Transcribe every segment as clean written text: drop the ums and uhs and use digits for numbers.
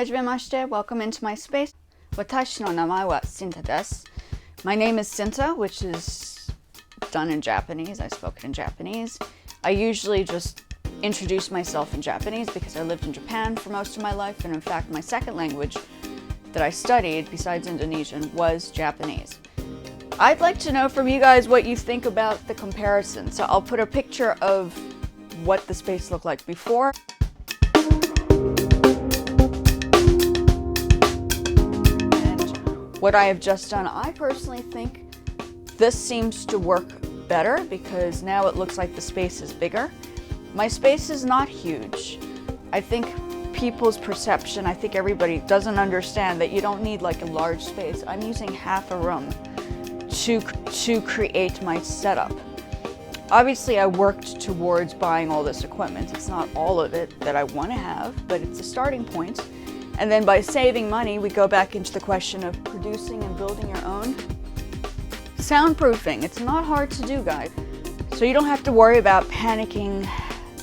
はじめまして Welcome into my space. 私の名前は Cinta です. My name is Cinta, which is done in Japanese. I spoke it in Japanese. I usually just introduce myself in Japanese because I lived in Japan for most of my life, and in fact my second language that I studied besides Indonesian was Japanese. I'd like to know from you guys what you think about the comparison. So I'll put a picture of what the space looked like before. What I have just done, I personally think this seems to work better because now it looks like the space is bigger. My space is not huge. I think people's perception, I think everybody doesn't understand that you don't need like a large space. I'm using half a room to create my setup. Obviously, I worked towards buying all this equipment. It's not all of it that I want to have, but it's a starting point. And then by saving money, we go back into the question of producing and building your own. Soundproofing, it's not hard to do, guys. So you don't have to worry about panicking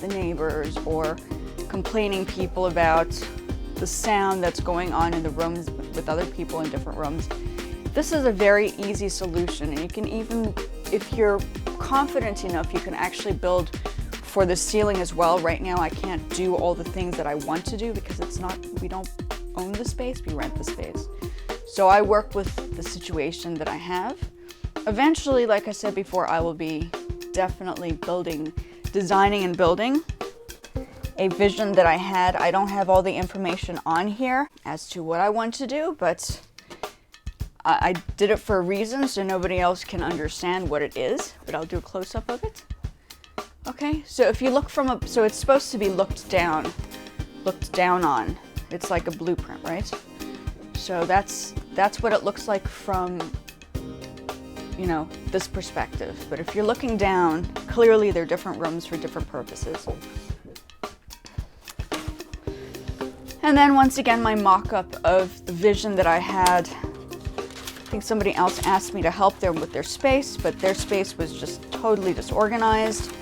the neighbors or complaining people about the sound that's going on in the rooms with other people in different rooms. This is a very easy solution, and you can even, if you're confident enough, you can actually build for the ceiling as well. Right now I can't do all the things that I want to do because we don't own the space, we rent the space. So I work with the situation that I have. Eventually, like I said before, I will be definitely designing and building a vision that I had. I don't have all the information on here as to what I want to do, but I did it for a reason so nobody else can understand what it is, but I'll do a close-up of it. Okay, so if you look so it's supposed to be looked down on. It's like a blueprint, right? So that's what it looks like from, this perspective. But if you're looking down, clearly they're different rooms for different purposes. And then once again, my mock-up of the vision that I had. I think somebody else asked me to help them with their space, but their space was just totally disorganized.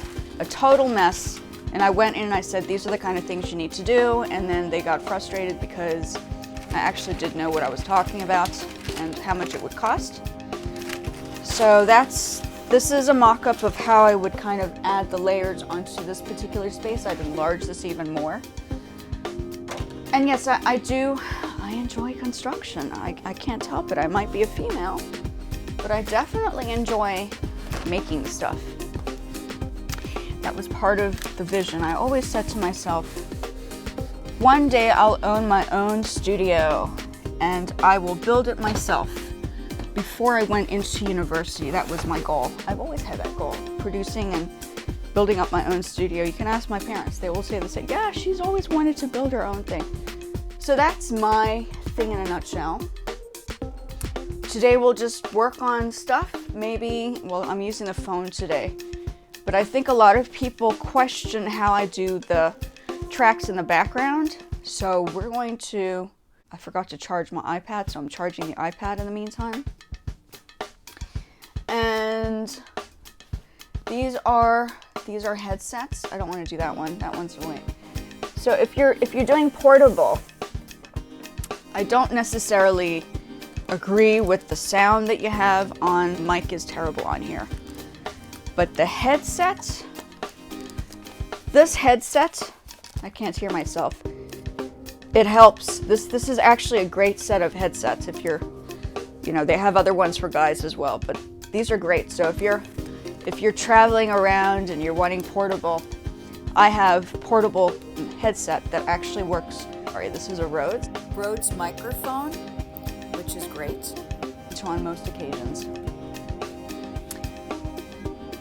A total mess, and I went in and I said, these are the kind of things you need to do, and then they got frustrated because I actually didn't know what I was talking about and how much it would cost. So this is a mock-up of how I would kind of add the layers onto this particular space. I'd enlarge this even more. And yes, I enjoy construction. I can't help it. I might be a female, but I definitely enjoy making stuff. That was part of the vision. I always said to myself, one day I'll own my own studio and I will build it myself. Before I went into university, that was my goal. I've always had that goal, producing and building up my own studio. You can ask my parents. They will say, yeah, she's always wanted to build her own thing. So that's my thing in a nutshell. Today we'll just work on stuff. I'm using the phone today. But I think a lot of people question how I do the tracks in the background. So I forgot to charge my iPad, so I'm charging the iPad in the meantime. And these are headsets. I don't want to do that one. That one's really. So if you're doing portable, I don't necessarily agree with the sound that you have on. Mic is terrible on here. But the headset, this headset, I can't hear myself. It helps. This is actually a great set of headsets if they have other ones for guys as well, but these are great. So if you're traveling around and you're wanting portable, I have portable headset that actually works. Sorry, this is a Rhodes microphone, which is great on most occasions.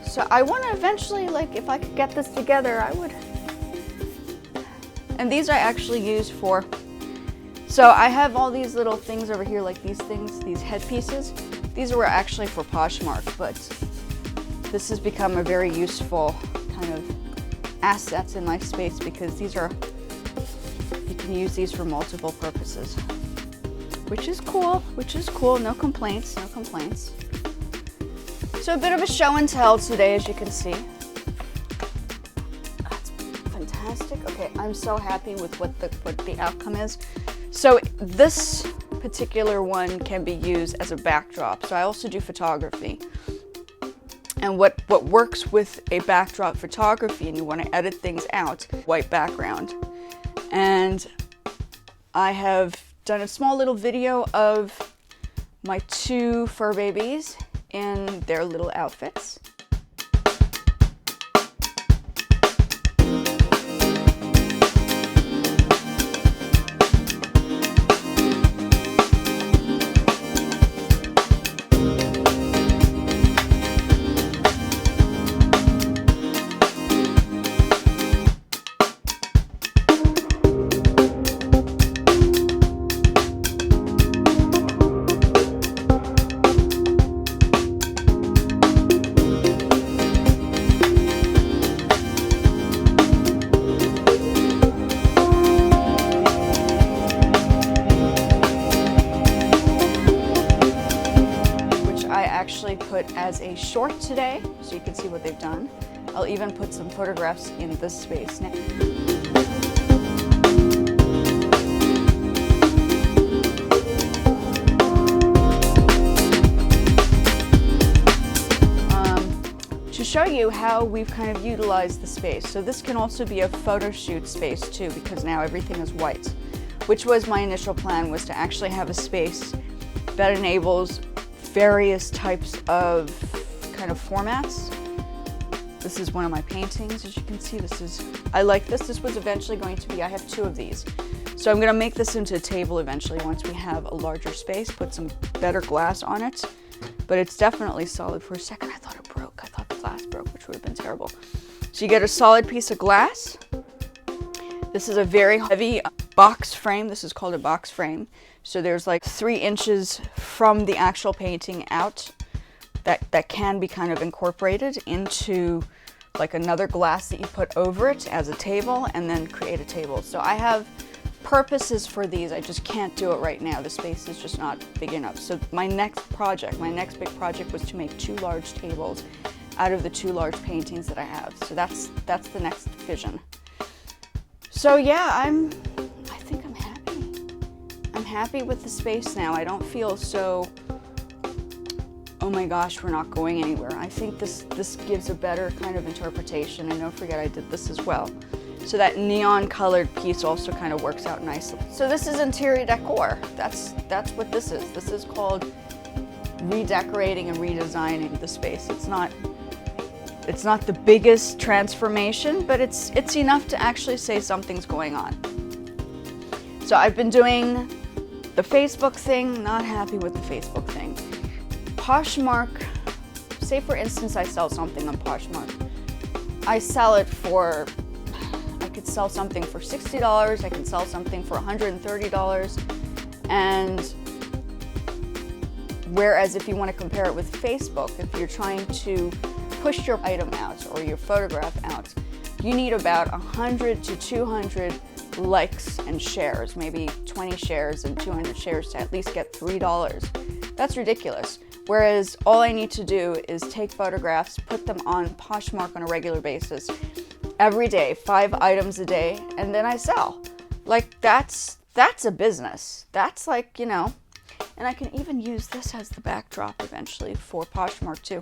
So I want to eventually, if I could get this together, I would. And these I actually use for, so I have all these little things over here, like these headpieces. These were actually for Poshmark, but this has become a very useful kind of assets in my space because you can use these for multiple purposes. Which is cool, no complaints. So a bit of a show and tell today, as you can see. That's fantastic. Okay, I'm so happy with what the outcome is. So this particular one can be used as a backdrop. So I also do photography. And what works with a backdrop photography, and you want to edit things out, white background. And I have done a small little video of my 2 fur babies in their little outfits. Actually put as a short today, so you can see what they've done. I'll even put some photographs in this space now. To show you how we've kind of utilized the space. So this can also be a photo shoot space too, because now everything is white, which was my initial plan, was to actually have a space that enables various types of kind of formats. This is one of my paintings, as you can see. I like this. This was eventually going to be, I have 2 of these. So I'm gonna make this into a table eventually once we have a larger space, put some better glass on it. But it's definitely solid. For a second, I thought it broke. I thought the glass broke, which would have been terrible. So you get a solid piece of glass. This is a very heavy box frame. This is called a box frame. So there's like 3 inches from the actual painting out that can be kind of incorporated into like another glass that you put over it as a table, and then create a table. So I have purposes for these. I just can't do it right now. The space is just not big enough. So my next big project was to make 2 large tables out of the 2 large paintings that I have. So that's the next vision. So yeah, I think I'm happy. I'm happy with the space now. I don't feel so, oh my gosh, we're not going anywhere. I think this gives a better kind of interpretation. And don't forget, I did this as well. So that neon colored piece also kind of works out nicely. So this is interior decor. That's what this is. This is called redecorating and redesigning the space. It's not the biggest transformation, but it's enough to actually say something's going on. So I've been doing the Facebook thing, not happy with the Facebook thing. Poshmark, say for instance I sell something on Poshmark. I sell it for, I could sell something for $60, I can sell something for $130, and whereas if you want to compare it with Facebook, if you're trying to push your item out or your photograph out, you need about 100 to 200 likes and shares, maybe 20 shares and 200 shares to at least get $3. That's ridiculous. Whereas all I need to do is take photographs, put them on Poshmark on a regular basis, every day, 5 items a day, and then I sell. Like that's a business. That's like, you know, and I can even use this as the backdrop eventually for Poshmark too.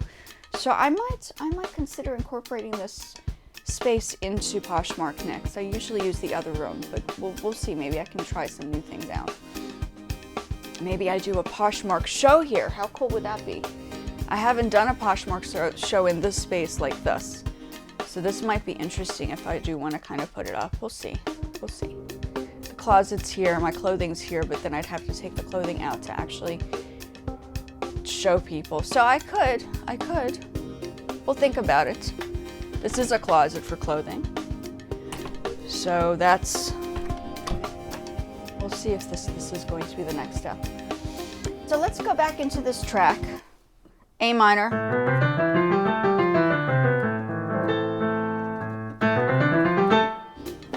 So I might consider incorporating this space into Poshmark next. I usually use the other room, but we'll see. Maybe I can try some new things out. Maybe I do a Poshmark show here. How cool would that be? I haven't done a Poshmark show in this space like this. So this might be interesting if I do want to kind of put it up. We'll see. We'll see. The closet's here, my clothing's here, but then I'd have to take the clothing out to actually show people. So I could. We'll think about it. This is a closet for clothing. So we'll see if this is going to be the next step. So let's go back into this track. A minor.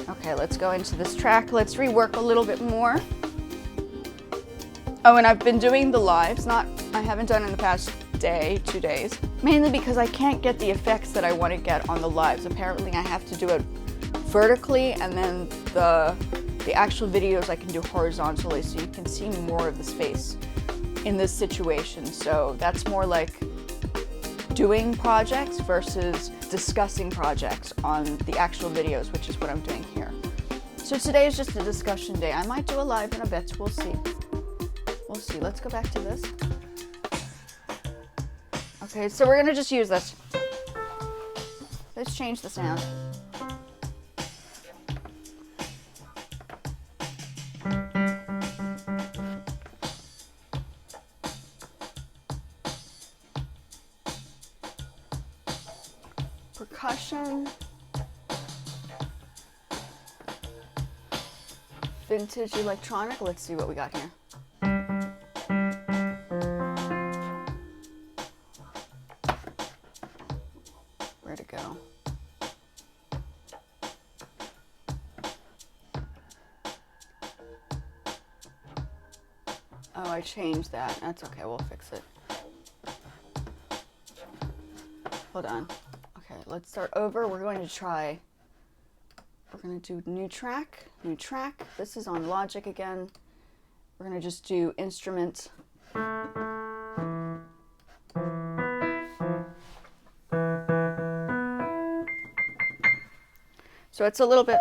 Okay, let's go into this track. Let's rework a little bit more. Oh, and I've been doing the lives. I haven't done in the past day, 2 days, mainly because I can't get the effects that I want to get on the lives. Apparently I have to do it vertically, and then the the actual videos I can do horizontally so you can see more of the space in this situation. So that's more like doing projects versus discussing projects on the actual videos, which is what I'm doing here. So today is just a discussion day. I might do a live in a bit, we'll see. We'll see. Let's go back to this. Okay, so we're gonna just use this. Let's change the sound. Percussion. Vintage electronic. Let's see what we got here. Where to go? Oh, I changed that. That's okay, we'll fix it. Hold on. Okay, let's start over. We're going to do new track. This is on Logic again. We're going to just do instrument. So it's a little bit.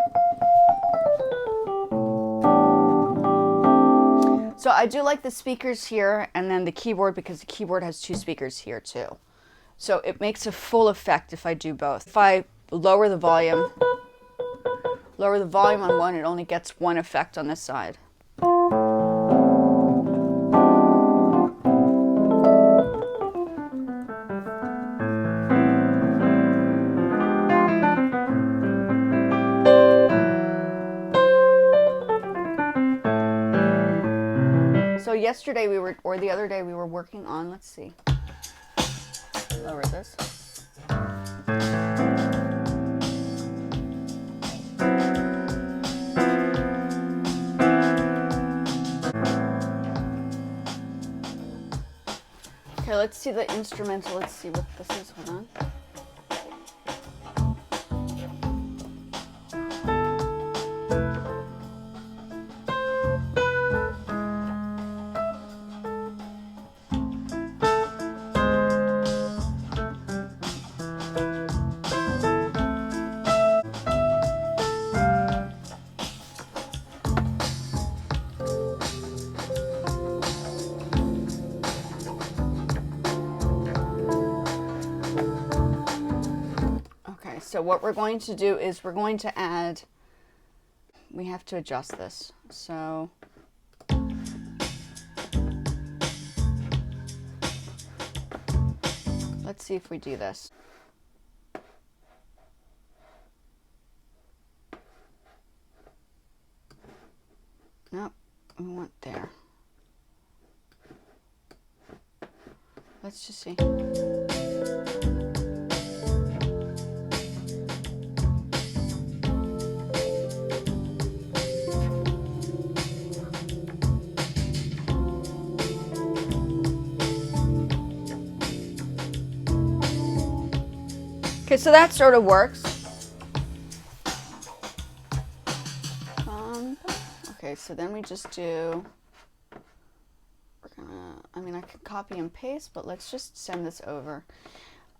So I do like the speakers here and then the keyboard because the keyboard has 2 speakers here too. So it makes a full effect if I do both. If I lower the volume on one, it only gets one effect on this side. So yesterday or the other day we were working on, let's see, lower this. Okay, let's see the instrumental. Let's see what this is. Hold on. So what we're going to do is we have to adjust this. So let's see if we do this. Nope, we want there. Let's just see. Okay, so that sort of works. Okay, so then we just do, I mean, I could copy and paste, but let's just send this over.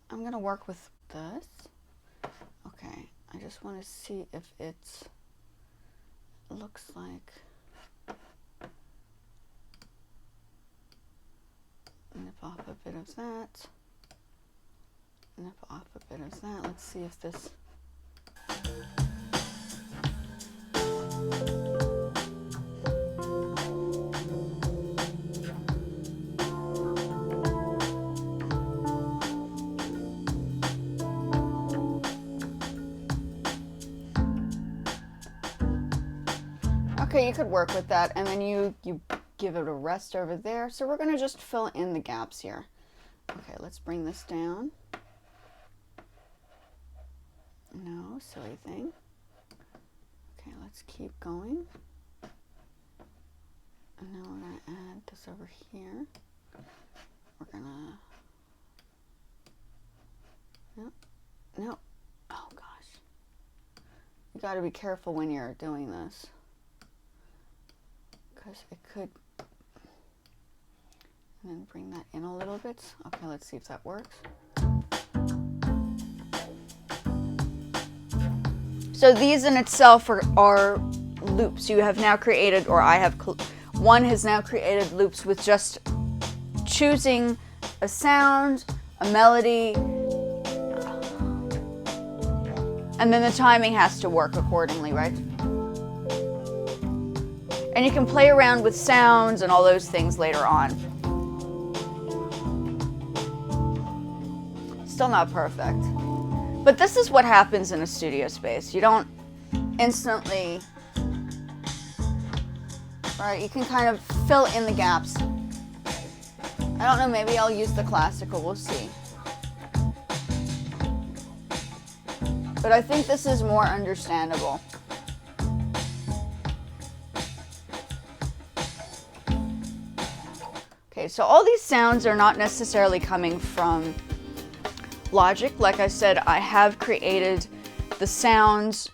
I'm gonna work with this. Okay, I just want to see if it looks like. Nip off a bit of that. Nip off a bit of that. Let's see if this. Okay, you could work with that, and then you give it a rest over there. So we're going to just fill in the gaps here. Okay, let's bring this down. No, silly thing. Okay, let's keep going. And now we're going to add this over here. We're going to... No. Oh, gosh. You got to be careful when you're doing this. because it could, and then bring that in a little bit. Okay, let's see if that works. So these in itself are loops you have now created, or one has now created loops with just choosing a sound, a melody, and then the timing has to work accordingly, right? And you can play around with sounds and all those things later on. Still not perfect. But this is what happens in a studio space. You don't instantly, right? You can kind of fill in the gaps. I don't know, maybe I'll use the classical, we'll see. But I think this is more understandable. Okay, so all these sounds are not necessarily coming from Logic. Like I said, I have created the sounds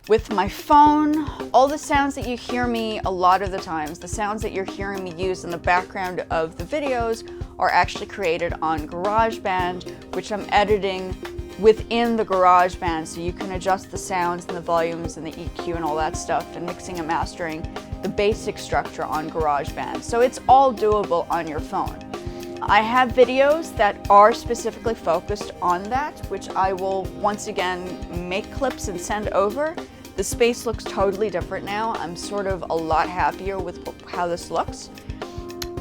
with my phone. All the sounds that you hear me a lot of the times, the sounds that you're hearing me use in the background of the videos are actually created on GarageBand, which I'm editing within the GarageBand, so you can adjust the sounds and the volumes and the EQ and all that stuff, and mixing and mastering the basic structure on GarageBand. So it's all doable on your phone. I have videos that are specifically focused on that, which I will once again make clips and send over. The space looks totally different now. I'm sort of a lot happier with how this looks.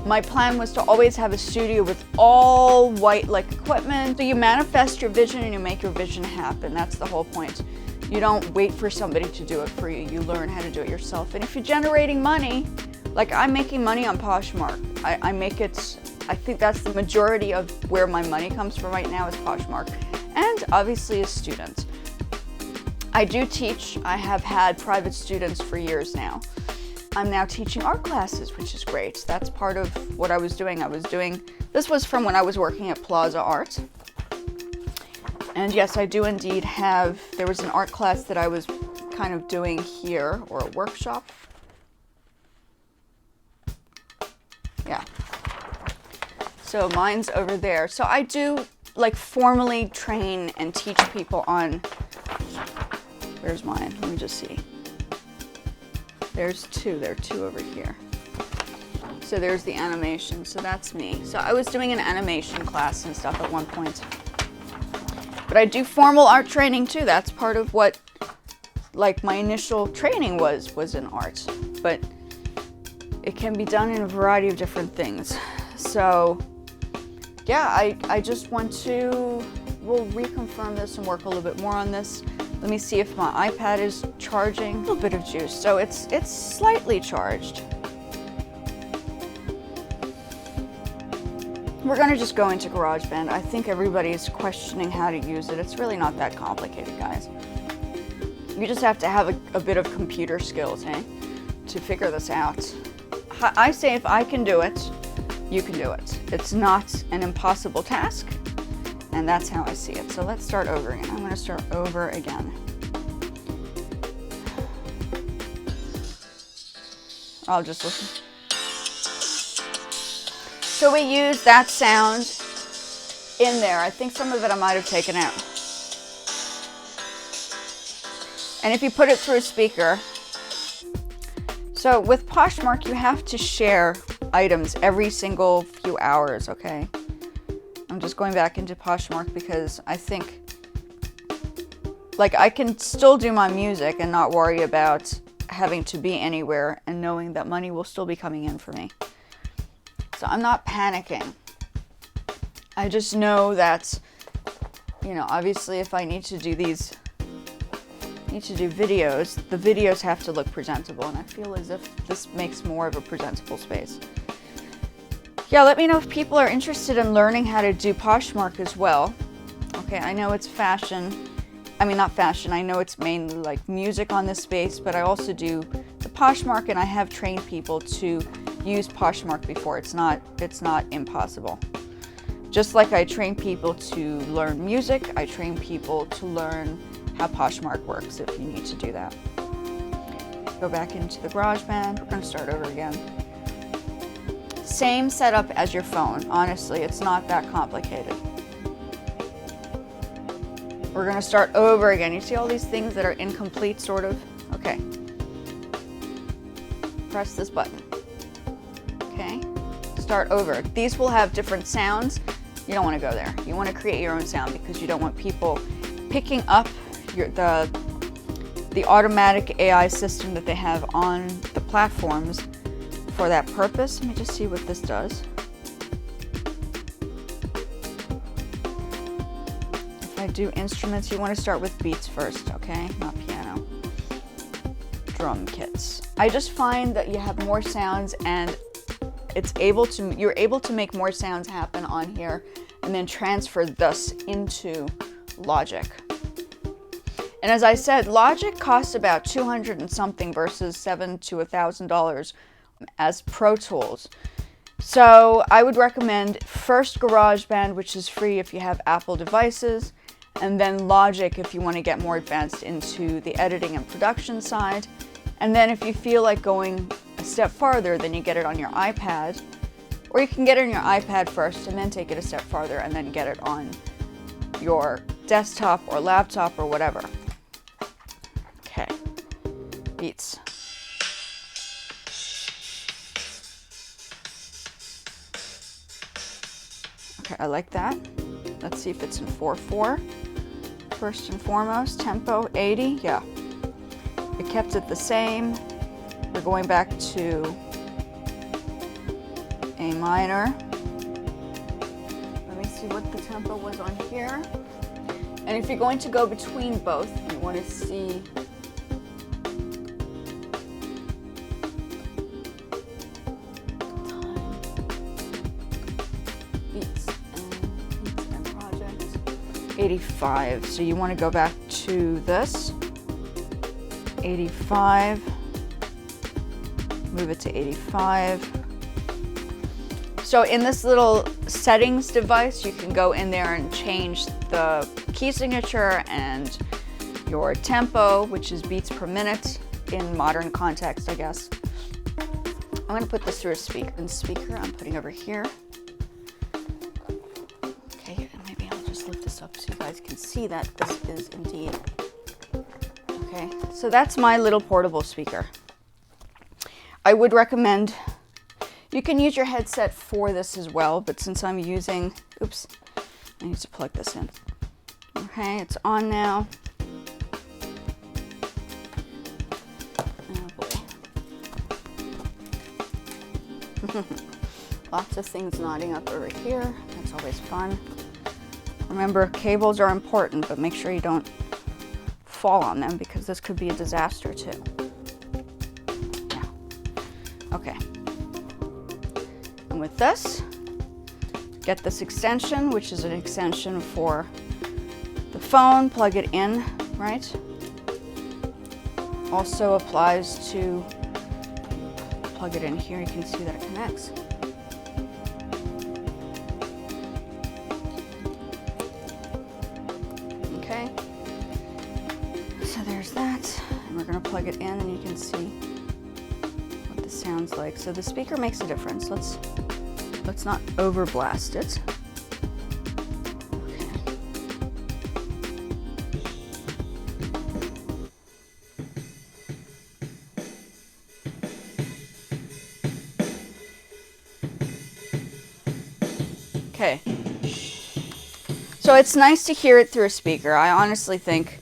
My plan was to always have a studio with all white-like equipment. So you manifest your vision and you make your vision happen. That's the whole point. You don't wait for somebody to do it for you. You learn how to do it yourself. And if you're generating money, like I'm making money on Poshmark. I think that's the majority of where my money comes from right now is Poshmark. And obviously a student. I do teach. I have had private students for years now. I'm now teaching art classes, which is great. That's part of what I was doing. This was from when I was working at Plaza Art. And yes, I do indeed have, there was an art class that I was kind of doing here, or a workshop. Yeah. So mine's over there. So I do like formally train and teach people on, where's mine? Let me just see. There's two, there are two over here. So there's the animation, so that's me. So I was doing an animation class and stuff at one point. But I do formal art training too. That's part of what, like, my initial training was in art. But it can be done in a variety of different things. So yeah, I just want to, we'll reconfirm this and work a little bit more on this. Let me see if my iPad is charging. A little bit of juice, so it's slightly charged. We're gonna just go into GarageBand. I think everybody's questioning how to use it. It's really not that complicated, guys. You just have to have a bit of computer skills, eh, to figure this out. I say if I can do it, you can do it. It's not an impossible task, and that's how I see it. So let's start over again. I'm gonna start over again. I'll just listen. So we use that sound in there. I think some of it I might have taken out. And if you put it through a speaker, so with Poshmark, you have to share items every single few hours, okay? I'm just going back into Poshmark because I think, like, I can still do my music and not worry about having to be anywhere and knowing that money will still be coming in for me. So I'm not panicking. I just know that, you know, obviously if I need to do videos, the videos have to look presentable, and I feel as if this makes more of a presentable space. Yeah, let me know if people are interested in learning how to do Poshmark as well. Okay, I know it's fashion. I mean, not fashion. I know it's mainly like music on this space, but I also do the Poshmark, and I have trained people to use Poshmark before. It's not impossible. Just like I train people to learn music, I train people to learn how Poshmark works if you need to do that. Go back into the GarageBand. We're gonna start over again. Same setup as your phone. Honestly, it's not that complicated. We're gonna start over again. You see all these things that are incomplete, sort of? Okay. Press this button. Okay. Start over. These will have different sounds. You don't want to go there. You want to create your own sound because you don't want people picking up the automatic AI system that they have on the platforms for that purpose. Let me just see what this does. If I do instruments, you want to start with beats first, okay? Not piano. Drum kits. I just find that you have more sounds and you're able to make more sounds happen on here and then transfer this into Logic. And as I said, Logic costs about $200 and something versus $700 to $1,000 as Pro Tools. So I would recommend first GarageBand, which is free if you have Apple devices, and then Logic if you want to get more advanced into the editing and production side. And then if you feel like going a step farther, then you get it on your iPad, or you can get it on your iPad first and then take it a step farther and then get it on your desktop or laptop or whatever. Okay, beats. Okay, I like that. Let's see if it's in 4/4. First and foremost, tempo 80, yeah. It kept it the same. We're going back to A minor. Let me see what the tempo was on here. And if you're going to go between both, you want to see beats and projects. 85. So you want to go back to this. 85. Move it to 85. So in this little settings device, you can go in there and change the key signature and your tempo, which is beats per minute in modern context, I guess. I'm going to put this through a speaker. I'm putting over here. Okay, maybe I'll just lift this up so you guys can see that this is indeed. Okay, so that's my little portable speaker. I would recommend, you can use your headset for this as well, but since I'm using, oops, I need to plug this in. Okay, it's on now. Oh boy. Lots of things knotting up over here. That's always fun. Remember, cables are important, but make sure you don't fall on them because this could be a disaster too. Yeah. Okay. And with this, get this extension, which is an extension for the phone, plug it in, right? Also applies to, plug it in here, you can see that it connects. Okay, so there's that, and we're gonna plug it in and you can see what this sounds like. So the speaker makes a difference. Let's not overblast it. Okay. So it's nice to hear it through a speaker. I honestly think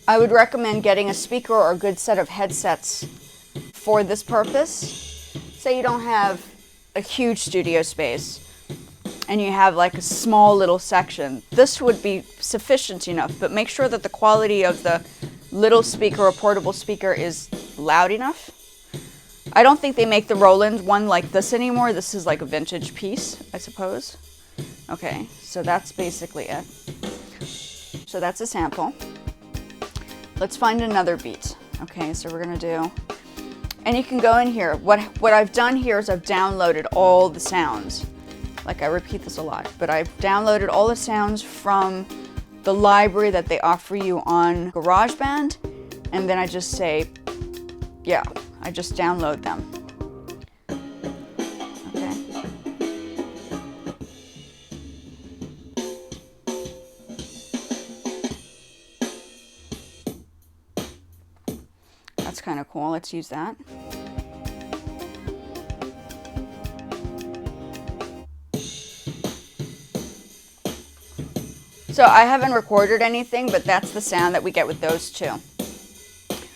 I would recommend getting a speaker or a good set of headsets for this purpose. Say you don't have a huge studio space and you have like a small little section. This would be sufficient enough, but make sure that the quality of the little speaker or portable speaker is loud enough. I don't think they make the Roland one like this anymore. This is like a vintage piece, I suppose. Okay, so that's basically it. So that's a sample. Let's find another beat. Okay, so we're gonna do, and you can go in here. What I've done here is I've downloaded all the sounds. Like, I repeat this a lot, but I've downloaded all the sounds from the library that they offer you on GarageBand, And then I just say, yeah, I just download them. Okay. That's kind of cool. Let's use that. So I haven't recorded anything, but that's the sound that we get with those two.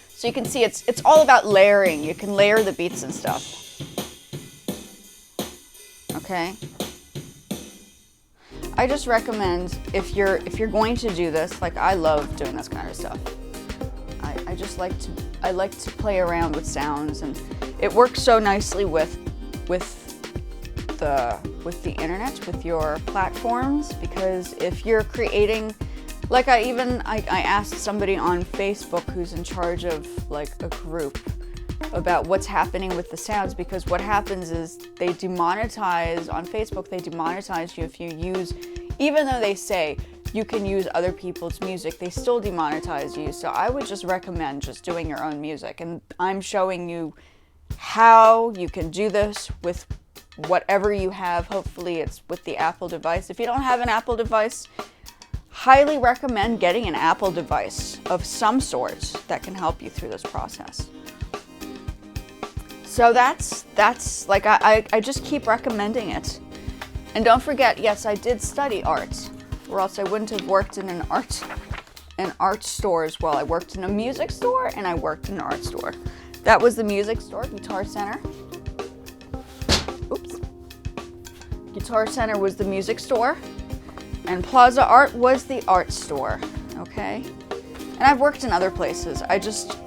So you can see it's all about layering. You can layer the beats and stuff. Okay. I just recommend if you're going to do this, like I love doing this kind of stuff. I like to play around with sounds, and it works so nicely with the internet, with your platforms, because if you're creating, like I asked somebody on Facebook who's in charge of like a group about what's happening with the sounds, because what happens is they demonetize on Facebook, they demonetize you if you use, even though they say you can use other people's music, they still demonetize you. So I would just recommend just doing your own music, and I'm showing you how you can do this with whatever you have. Hopefully it's with the Apple device. If you don't have an Apple device, highly recommend getting an Apple device of some sort that can help you through this process. So that's like, I just keep recommending it. And don't forget, yes, I did study art, or else I wouldn't have worked in an art store as well. I worked in a music store and I worked in an art store. That was the music store, Guitar Center. Oops. Guitar Center was the music store, and Plaza Art was the art store, okay? And I've worked in other places. I just,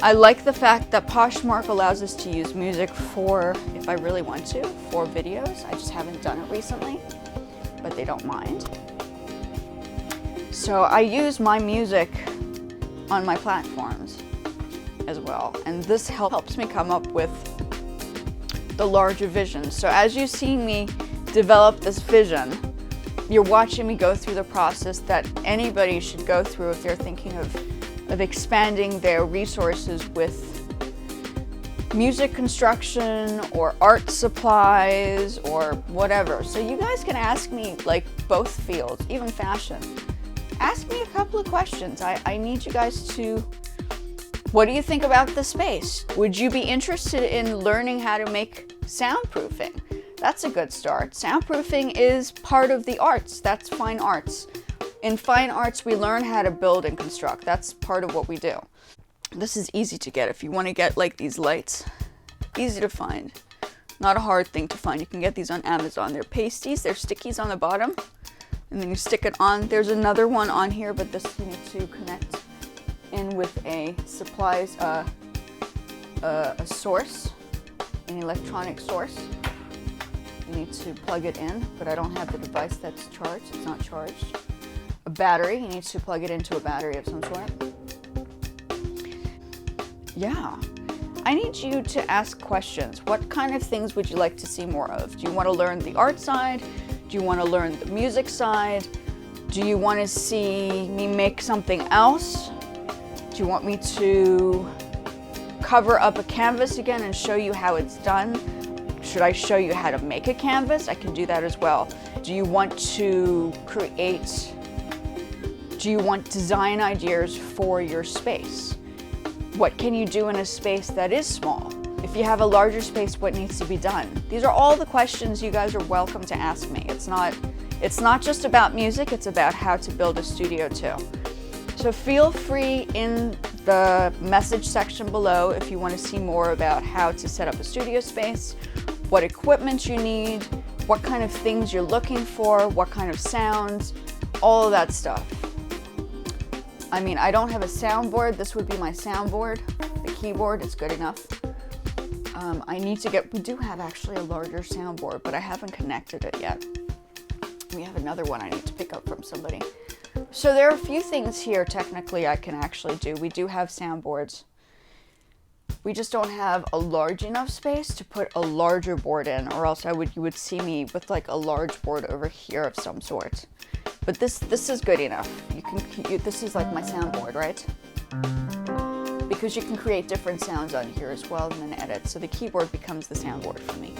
I like the fact that Poshmark allows us to use music for, if I really want to, for videos. I just haven't done it recently, but they don't mind. So I use my music on my platforms as well, and this helps me come up with the larger vision. So as you see me develop this vision, you're watching me go through the process that anybody should go through if they're thinking of expanding their resources with music construction or art supplies or whatever. So you guys can ask me like both fields, even fashion. Ask me a couple of questions. I need you guys to, what do you think about the space? Would you be interested in learning how to make soundproofing? That's a good start. Soundproofing is part of the arts. That's fine arts. In fine arts, we learn how to build and construct. That's part of what we do. This is easy to get if you want to get like these lights. Easy to find. Not a hard thing to find. You can get these on Amazon. They're pasties, they're stickies on the bottom, and then you stick it on. There's another one on here, but this you need to connect in with a supplies, a source, an electronic source. You need to plug it in, but I don't have the device that's charged. It's not charged. A battery, you need to plug it into a battery of some sort. Yeah. I need you to ask questions. What kind of things would you like to see more of? Do you want to learn the art side? Do you want to learn the music side? Do you want to see me make something else? Do you want me to cover up a canvas again and show you how it's done? Should I show you how to make a canvas? I can do that as well. Do you want to create, do you want design ideas for your space? What can you do in a space that is small? If you have a larger space, what needs to be done? These are all the questions you guys are welcome to ask me. It's not just about music, it's about how to build a studio too. So feel free in the message section below if you want to see more about how to set up a studio space, what equipment you need, what kind of things you're looking for, what kind of sounds, all of that stuff. I mean, I don't have a soundboard. This would be my soundboard. The keyboard is good enough. We do have actually a larger soundboard, but I haven't connected it yet. We have another one I need to pick up from somebody. So there are a few things here technically I can actually do. We do have soundboards. We just don't have a large enough space to put a larger board in, or else you would see me with like a large board over here of some sort. But this is good enough. This is like my soundboard, right? Because you can create different sounds on here as well and then edit. So the keyboard becomes the soundboard for me.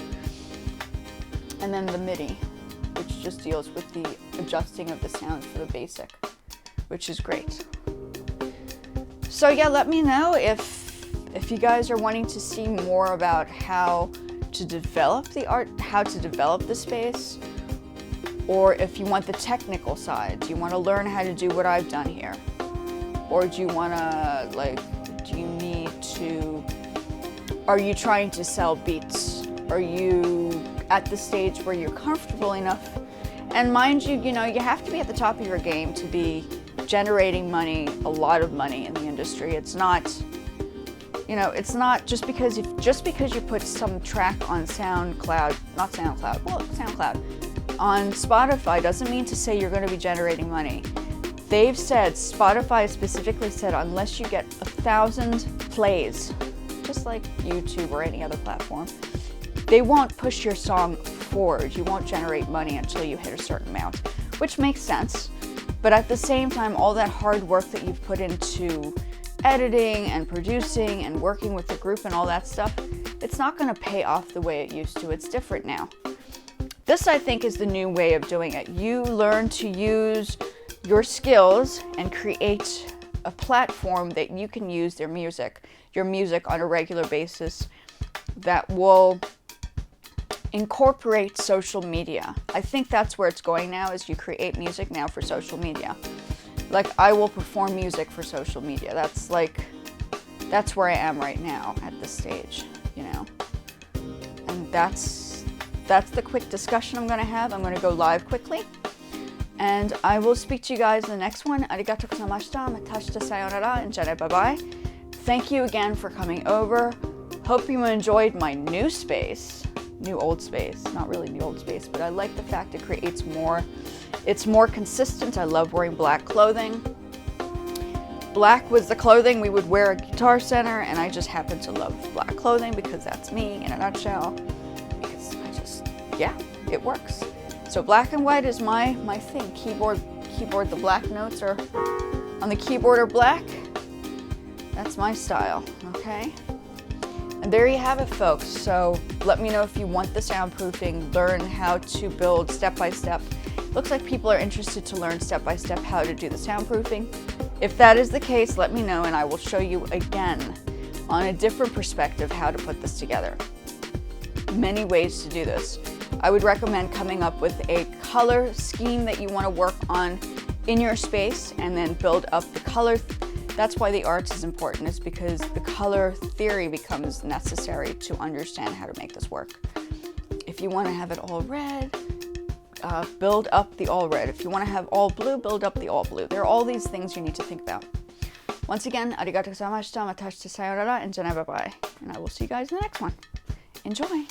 And then the MIDI, which just deals with the adjusting of the sounds for the basic, which is great. So yeah, let me know if you guys are wanting to see more about how to develop the art, how to develop the space, or if you want the technical side. Do you want to learn how to do what I've done here? Or do you want to, like, are you trying to sell beats? Are you at the stage where you're comfortable enough? And mind you, you have to be at the top of your game to be generating money, a lot of money in the industry. It's not, it's not just because you put some track on SoundCloud, on Spotify doesn't mean to say you're going to be generating money. They've said, Spotify specifically said, unless you get 1,000 plays, just like YouTube or any other platform, they won't push your song forward. You won't generate money until you hit a certain amount, which makes sense. But at the same time, all that hard work that you've put into editing and producing and working with the group and all that stuff, it's not going to pay off the way it used to. It's different now. This, I think, is the new way of doing it. You learn to use your skills and create a platform that you can use your music on a regular basis that will incorporate social media. I think that's where it's going now, is you create music now for social media. Like, I will perform music for social media. That's where I am right now at this stage, And that's the quick discussion I'm going to have. I'm going to go live quickly. And I will speak to you guys in the next one. Arigatou gozaimashita, matashita sayonara, and jane bye-bye. Thank you again for coming over. Hope you enjoyed my new space. New old space. Not really new old space, but I like the fact it creates more. It's more consistent. I love wearing black clothing. Black was the clothing we would wear at Guitar Center, and I just happen to love black clothing because that's me in a nutshell. Because it works. So black and white is my thing. Keyboard, the black notes are on the keyboard are black. That's my style, okay? And there you have it, folks. So let me know if you want the soundproofing, learn how to build step-by-step. Looks like people are interested to learn step-by-step how to do the soundproofing. If that is the case, let me know and I will show you again on a different perspective how to put this together. Many ways to do this. I would recommend coming up with a color scheme that you want to work on in your space and then build up the color. That's why the arts is important, is because the color theory becomes necessary to understand how to make this work. If you want to have it all red, build up the all red. If you want to have all blue, build up the all blue. There are all these things you need to think about. Once again, arigatou gozaimashita, matashita sayonara, and jane bye-bye. And I will see you guys in the next one. Enjoy!